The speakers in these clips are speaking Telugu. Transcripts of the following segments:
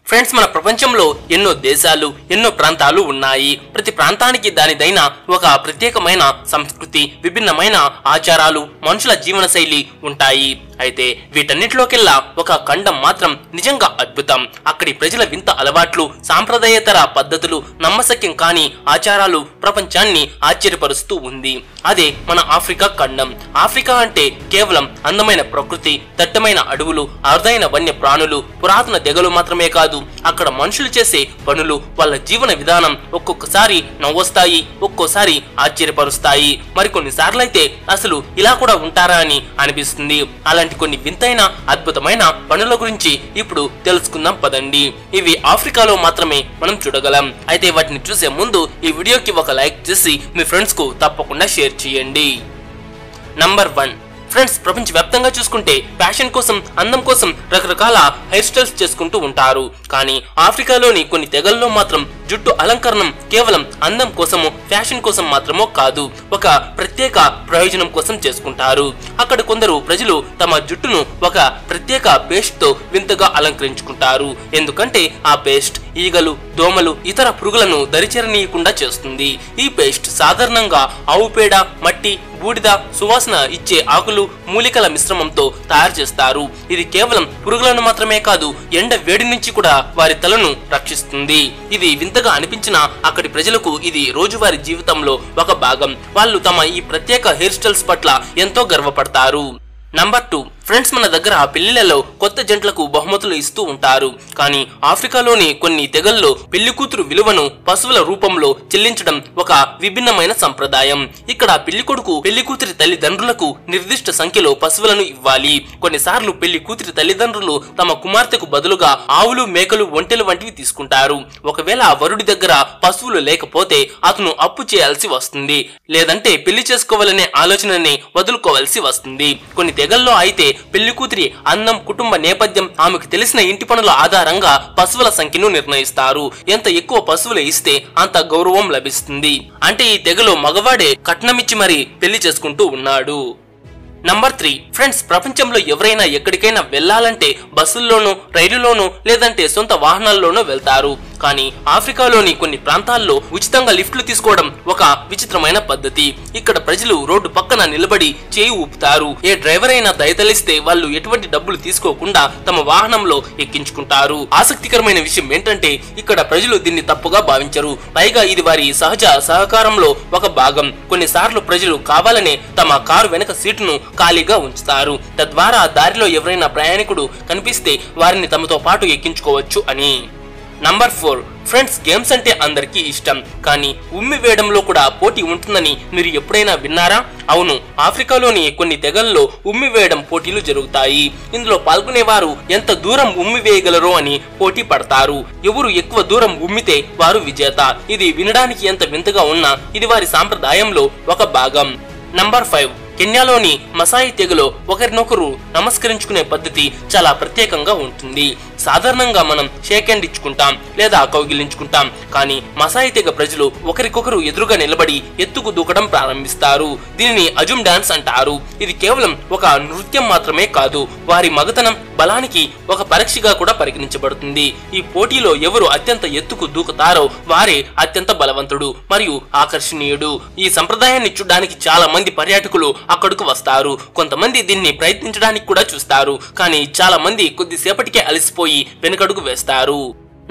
ఫ్రెండ్స్, మన ప్రపంచంలో ఎన్నో దేశాలు ఎన్నో ప్రాంతాలు ఉన్నాయి. ప్రతి ప్రాంతానికి దానిదైన ఒక ప్రత్యేకమైన సంస్కృతి, విభిన్నమైన ఆచారాలు, మనుషుల జీవన శైలి ఉంటాయి. అయితే వీటన్నిటిలోకెల్లా ఒక ఖండం మాత్రం నిజంగా అద్భుతం. అక్కడి ప్రజల వింత అలవాట్లు, సాంప్రదాయేతర పద్ధతులు, నమ్మశక్యం కాని ఆచారాలు ప్రపంచాన్ని ఆశ్చర్యపరుస్తూ ఉంది. అదే మన ఆఫ్రికా ఖండం. ఆఫ్రికా అంటే కేవలం అందమైన ప్రకృతి, దట్టమైన అడవులు, అరుదైన వన్య ప్రాణులు, పురాతన తెగలు మాత్రమే కాదు, అక్కడ మనుషులు చేసే పనులు, వాళ్ళ జీవన విధానం ఒక్కొక్కసారి నవ్వొస్తాయి, ఒక్కోసారి ఆశ్చర్యపరుస్తాయి. మరికొన్ని సార్లైతే అసలు ఇలా కూడా ఉంటారా అని అనిపిస్తుంది. అలాంటి కొన్ని వింతైన అద్భుతమైన పనుల గురించి ఇప్పుడు తెలుసుకుందాం పదండి. ఇవి ఆఫ్రికాలో మాత్రమే మనం చూడగలం. అయితే వాటిని చూసే ముందు ఈ వీడియోకి ఒక లైక్ చేసి మీ ఫ్రెండ్స్ కు తప్పకుండా షేర్ చేయండి. నంబర్ 1. ఫ్రెండ్స్, ప్రపంచవ్యాప్తంగా చూసుకుంటే ఫ్యాషన్ కోసం, అందం కోసం రకరకాల హెయిర్ స్టైల్స్ చేసుకుంటూ ఉంటారు. కానీ ఆఫ్రికాలోని కొన్ని తెగల్లో మాత్రం జుట్టు అలంకరణం కేవలం అందం కోసమో, ఫ్యాషన్ కోసం మాత్రమో కాదు, ఒక ప్రత్యేక ప్రయోజనం కోసం చేసుకుంటారు. అక్కడ కొందరు ప్రజలు తమ జుట్టును ఒక ప్రత్యేక పేస్ట్ తో వింతగా అలంకరించుకుంటారు. ఎందుకంటే ఆ పేస్ట్ ఈగలు, దోమలు, ఇతర పురుగులను దరిచేరనీయకుండా చేస్తుంది. ఈ పేస్ట్ సాధారణంగా ఆవు పేడ, మట్టి, బూడిద, సువాసన ఇచ్చే ఆకులు, మూలికల మిశ్రమంతో తయారు చేస్తారు. ఇది కేవలం పురుగులను మాత్రమే కాదు, ఎండ వేడి నుంచి కూడా వారి తలను రక్షిస్తుంది. ఇది వింతగా అనిపించినా అక్కడి ప్రజలకు ఇది రోజువారీ జీవితంలో ఒక భాగం. వాళ్ళు తమ ఈ ప్రత్యేక హెయిర్ స్టైల్స్ పట్ల ఎంతో గర్వపడతారు. నంబర్ 2. ఫ్రెండ్స్, మన దగ్గర పెళ్లిళ్లలో కొత్త జంటలకు బహుమతులు ఇస్తూ ఉంటారు. కానీ ఆఫ్రికాలోని కొన్ని తెగల్లో పెళ్లి కూతురు విలువను పశువుల రూపంలో చెల్లించడం ఒక విభిన్నమైన సంప్రదాయం. ఇక్కడ పెళ్లి కొడుకు పెళ్లి కూతురి తల్లిదండ్రులకు నిర్దిష్ట సంఖ్యలో పశువులను ఇవ్వాలి. కొన్నిసార్లు పెళ్లి కూతురి తల్లిదండ్రులు తమ కుమార్తెకు బదులుగా ఆవులు, మేకలు, ఒంటెలు వంటివి తీసుకుంటారు. ఒకవేళ వరుడి దగ్గర పశువులు లేకపోతే అతను అప్పు చేయాల్సి వస్తుంది, లేదంటే పెళ్లి చేసుకోవాలనే ఆలోచనని వదులుకోవాల్సి వస్తుంది. కొన్ని తెగల్లో అయితే పెళ్లి కూతురి అందం, కుటుంబ నేపథ్యం, ఆమెకు తెలిసిన ఇంటి పనుల ఆధారంగా పశువుల సంఖ్యను నిర్ణయిస్తారు. ఎంత ఎక్కువ పశువులు ఇస్తే అంత గౌరవం లభిస్తుంది. అంటే ఈ తెగలో మగవాడే కట్నమిచ్చి మరీ పెళ్లి చేసుకుంటూ ఉన్నాడు. నంబర్ 3. ఫ్రెండ్స్, ప్రపంచంలో ఎవరైనా ఎక్కడికైనా వెళ్లాలంటే బస్సుల్లోనూ, రైలులోనూ, లేదంటే సొంత వాహనాల్లోనూ వెళ్తారు. కానీ ఆఫ్రికాలోని కొన్ని ప్రాంతాల్లో ఉచితంగా లిఫ్ట్లు తీసుకోవడం ఒక విచిత్రమైన పద్ధతి. ఇక్కడ ప్రజలు రోడ్డు పక్కన నిలబడి చేయి ఊపుతారు. ఏ డ్రైవర్ అయినా దయతలిస్తే వాళ్ళు ఎటువంటి డబ్బులు తీసుకోకుండా తమ వాహనంలో ఎక్కించుకుంటారు. ఆసక్తికరమైన విషయం ఏంటంటే ఇక్కడ ప్రజలు దీన్ని తప్పుగా భావించరు. పైగా ఇది వారి సహజ సహకారంలో ఒక భాగం. కొన్నిసార్లు ప్రజలు కావాలనే తమ కారు వెనక సీటును ఖాళీగా ఉంచుతారు. తద్వారా దారిలో ఎవరైనా ప్రయాణికుడు కనిపిస్తే వారిని తమతో పాటు ఎక్కించుకోవచ్చు అని. నంబర్ 4. ఫ్రెండ్స్, గేమ్స్ అంటే అందరికీ ఇష్టం. కానీ ఉమ్మి వేయడంలో కూడా పోటీ ఉంటుందని మీరు ఎప్పుడైనా విన్నారా? అవును, ఆఫ్రికాలోని కొన్ని తెగల్లో ఉమ్మి వేయడం పోటీలు జరుగుతాయి. ఇందులో పాల్గొనేవారు ఎంత దూరం ఉమ్మి వేయగలరో అని పోటీ పడతారు. ఎవరు ఎక్కువ దూరం ఉమ్మితే వారు విజేత. ఇది వినడానికి ఎంత వింతగా ఉన్నా ఇది వారి సాంప్రదాయంలో ఒక భాగం. నంబర్ 5. కెన్యాలోని మసాయి తెగలో ఒకరినొకరు నమస్కరించుకునే పద్ధతి చాలా ప్రత్యేకంగా ఉంటుంది. సాధారణంగా మనం షేక్ హ్యాండ్ ఇచ్చుకుంటాం లేదా కౌగిలించుకుంటాం. కానీ మసాయి తెగ ప్రజలు ఒకరికొకరు ఎదురుగా నిలబడి ఎత్తుకు దూకడం ప్రారంభిస్తారు. దీనిని అజుమ్ డాన్స్ అంటారు. ఇది కేవలం ఒక నృత్యం మాత్రమే కాదు, వారి మగతనం, బలానికి ఒక పరీక్షగా కూడా పరిగణించబడుతుంది. ఈ పోటీలో ఎవరు అత్యంత ఎత్తుకు దూకుతారో వారే అత్యంత బలవంతుడు మరియు ఆకర్షణీయుడు. ఈ సంప్రదాయాన్ని చూడడానికి చాలా మంది పర్యాటకులు అక్కడకు వస్తారు. కొంతమంది దీన్ని ప్రయత్నించడానికి కూడా చూస్తారు. కానీ చాలా మంది కొద్దిసేపటికే అలసిపోయి వెనుకడుగు వేస్తారు.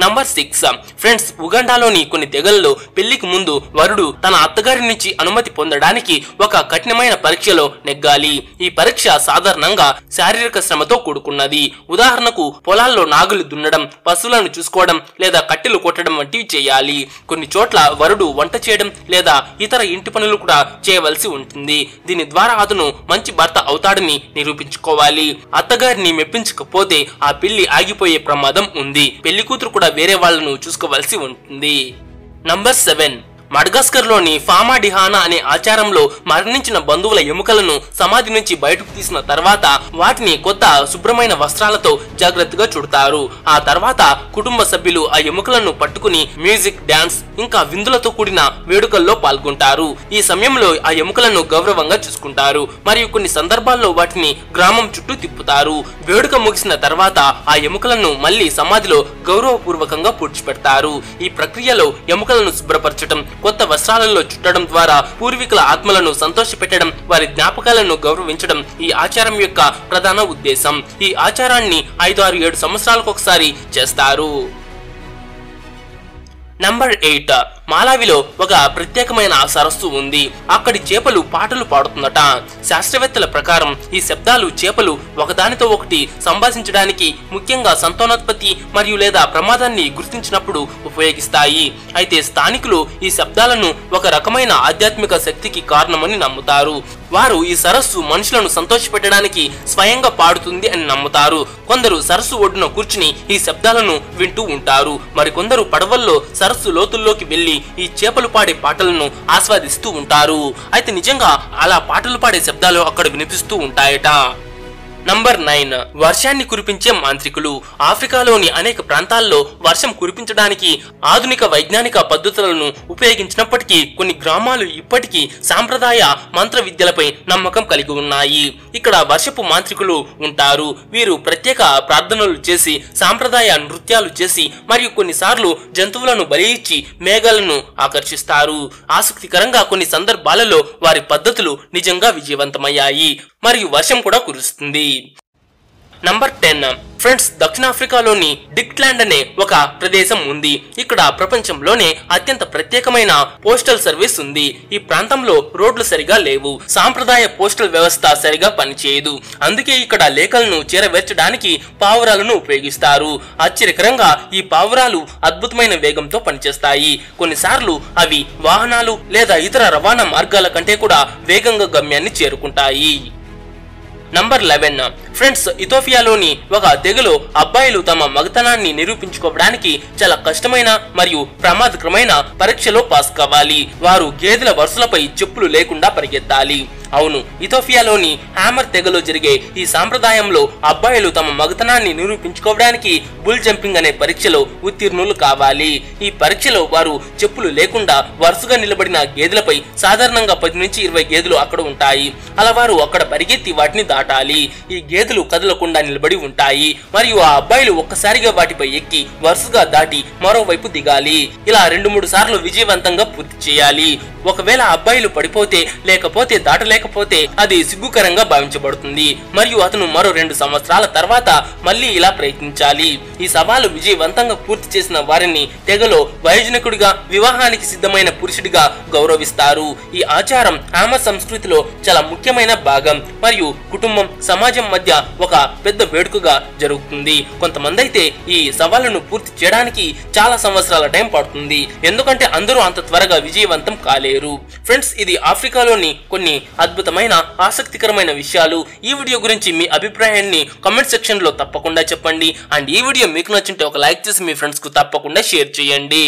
నంబర్ 6. ఫ్రెండ్స్, ఉగాండాలోని కొన్ని తెగల్లో పెళ్లికి ముందు వరుడు తన అత్తగారి నుంచి అనుమతి పొందడానికి ఒక కఠినమైన పరీక్షలో నెగ్గాలి. ఈ పరీక్ష సాధారణంగా శారీరక శ్రమతో కూడుకున్నది. ఉదాహరణకు పొలాల్లో నాగులు దున్నడం, పశువులను చూసుకోవడం లేదా కట్టెలు కొట్టడం వంటివి చేయాలి. కొన్ని చోట్ల వరుడు వంట చేయడం లేదా ఇతర ఇంటి పనులు కూడా చేయవలసి ఉంటుంది. దీని ద్వారా అతను మంచి భర్త అవుతాడని నిరూపించుకోవాలి. అత్తగారిని మెప్పించకపోతే ఆ పెళ్లి ఆగిపోయే ప్రమాదం ఉంది. పెళ్లి కూతురు కూడా వేరే వాళ్లను చూసుకోవాల్సి ఉంటుంది. నంబర్ 7. మడగాస్కర్ లోని ఫామాడిహానా అనే ఆచారంలో మరణించిన బంధువుల ఎముకలను సమాధి నుంచి బయటకు తీసిన తర్వాత వాటిని కొత్త శుభ్రమైన వస్త్రాలతో జాగ్రత్తగా చుడతారు. ఆ తర్వాత కుటుంబ సభ్యులు ఆ ఎముకలను పట్టుకుని మ్యూజిక్, డాన్స్ ఇంకా విందులతో కూడిన వేడుకల్లో పాల్గొంటారు. ఈ సమయంలో ఆ ఎముకలను గౌరవంగా చూసుకుంటారు మరియు కొన్ని సందర్భాల్లో వాటిని గ్రామం చుట్టూ తిప్పుతారు. వేడుక ముగిసిన తర్వాత ఆ ఎముకలను మళ్లీ సమాధిలో గౌరవపూర్వకంగా పూడ్చిపెడతారు. ఈ ప్రక్రియలో ఎముకలను శుభ్రపరచడం, కొత్త వస్త్రాలలో చుట్టడం ద్వారా పూర్వీకుల ఆత్మలను సంతోషపెట్టడం, వారి జ్ఞాపకాలను గౌరవించడం ఈ ఆచారం యొక్క ప్రధాన ఉద్దేశం. ఈ ఆచారాన్ని 5, 6, 7 సంవత్సరాలకు ఒకసారి చేస్తారు. నంబర్ 8. మాలావిలో ఒక ప్రత్యేకమైన సరస్సు ఉంది. అక్కడి చేపలు పాటలు పాడుతుందట. శాస్త్రవేత్తల ప్రకారం ఈ శబ్దాలు చేపలు ఒకదానితో ఒకటి సంభాషించడానికి, ముఖ్యంగా సంతానోత్పత్తి మరియు లేదా ప్రమాదాన్ని గుర్తించినప్పుడు ఉపయోగిస్తాయి. అయితే స్థానికులు ఈ శబ్దాలను ఒక రకమైన ఆధ్యాత్మిక శక్తికి కారణమని నమ్ముతారు. వారు ఈ సరస్సు మనుషులను సంతోషపెట్టడానికి స్వయంగా పాడుతుంది అని నమ్ముతారు. కొందరు సరస్సు ఒడ్డున కూర్చుని ఈ శబ్దాలను వింటూ ఉంటారు. మరికొందరు పడవల్లో సరస్సు లోతుల్లోకి వెళ్లి ఈ చేపలు పాడే పాటలను ఆస్వాదిస్తూ ఉంటారు. అయితే నిజంగా అలా పాటలు పాడే శబ్దాలు అక్కడ వినిపిస్తూ ఉంటాయట. నంబర్ 9. వర్షాన్ని కురిపించే మాంత్రికులు. ఆఫ్రికాలోని అనేక ప్రాంతాల్లో వర్షం కురిపించడానికి ఆధునిక వైజ్ఞానిక పద్ధతులను ఉపయోగించినప్పటికీ కొన్ని గ్రామాలు ఇప్పటికీ సాంప్రదాయ మంత్ర విద్యలపై నమ్మకం కలిగి ఉన్నాయి. ఇక్కడ వర్షపు మాంత్రికులు ఉంటారు. వీరు ప్రత్యేక ప్రార్థనలు చేసి, సాంప్రదాయ నృత్యాలు చేసి మరియు కొన్నిసార్లు జంతువులను బలి ఇచ్చి మేఘాలను ఆకర్షిస్తారు. ఆసక్తికరంగా కొన్ని సందర్భాలలో వారి పద్ధతులు నిజంగా విజయవంతమయ్యాయి మరియు వర్షం కూడా కురుస్తుంది. నంబర్ 10. ఫ్రెండ్స్, దక్షిణాఫ్రికాలోని డిక్లాండ్ అనే ఒక ప్రదేశం ఉంది. ఇక్కడ ప్రపంచంలోనే అత్యంత ప్రత్యేకమైన పోస్టల్ సర్వీస్ ఉంది. ఈ ప్రాంతంలో రోడ్లు సరిగా లేవు. సాంప్రదాయ పోస్టల్ వ్యవస్థ సరిగా పనిచేయదు. అందుకే ఇక్కడ లేఖలను చేరవేర్చడానికి పావురాలను ఉపయోగిస్తారు. ఆశ్చర్యకరంగా ఈ పావురాలు అద్భుతమైన వేగంతో పనిచేస్తాయి. కొన్నిసార్లు అవి వాహనాలు లేదా ఇతర రవాణా మార్గాల కంటే కూడా వేగంగా గమ్యాన్ని చేరుకుంటాయి. నంబర్ 11. ఫ్రెండ్స్, ఇథియోపియాలోని ఒక తెగలో అబ్బాయిలు తమ మగతనాన్ని నిరూపించుకోవడానికి చాలా కష్టమైన మరియు ప్రమాదకరమైన పరీక్షలో పాస్ కావాలి. వారు గేదెల వరుసలపై చెప్పులు లేకుండా పరిగెత్తాలి. అవును, ఇథియోపియాలోని హ్యామర్ తెగలో జరిగే ఈ సాంప్రదాయంలో అబ్బాయిలు తమ మగతనాన్ని నిరూపించుకోవడానికి బుల్ జంపింగ్ అనే పరీక్షలో ఉత్తీర్ణులు కావాలి. ఈ పరీక్షలో వారు చెప్పులు లేకుండా వరుసగా నిలబడిన గేదెలపై సాధారణంగా 10 నుంచి 20 గేదెలు అక్కడ ఉంటాయి. అలా వారు అక్కడ పరిగెత్తి వాటిని దాటాలి. ఈ గేదెలు కదలకుండా నిలబడి ఉంటాయి మరియు ఆ అబ్బాయిలు ఒక్కసారిగా వాటిపై ఎక్కి వరుసగా దాటి మరోవైపు దిగాలి. ఇలా 2-3 సార్లు విజయవంతంగా పూర్తి చేయాలి. ఒకవేళ అబ్బాయిలు పడిపోతే లేకపోతే దాటలేకపోతే అది సిగ్గుకరంగా భావించబడుతుంది మరియు అతను మరో 2 సంవత్సరాల తర్వాత మళ్ళీ ఇలా ప్రయత్నించాలి. ఈ సవాలు విజయవంతంగా పూర్తి చేసిన వారిని తెగలో వయోజనకుడిగా, వివాహానికి సిద్ధమైన పురుషుడిగా గౌరవిస్తారు. ఈ ఆచారం ఆమె సంస్కృతిలో చాలా ముఖ్యమైన భాగం మరియు కుటుంబం, సమాజం మధ్య ఒక పెద్ద వేడుకగా జరుగుతుంది. కొంతమంది అయితే ఈ సవాలును పూర్తి చేయడానికి చాలా సంవత్సరాల టైం పడుతుంది, ఎందుకంటే అందరూ అంత త్వరగా విజయవంతం కాలేరు. ఫ్రెండ్స్, ఇది ఆఫ్రికాలోని కొన్ని అద్భుతమైన ఆసక్తికరమైన విషయాలు. ఈ వీడియో గురించి మీ అభిప్రాయాన్ని కామెంట్ సెక్షన్ లో తప్పకుండా చెప్పండి. అండ్ ఈ వీడియో మీకు నచ్చింటే ఒక లైక్ చేసి మీ ఫ్రెండ్స్ కు తప్పకుండా షేర్ చేయండి.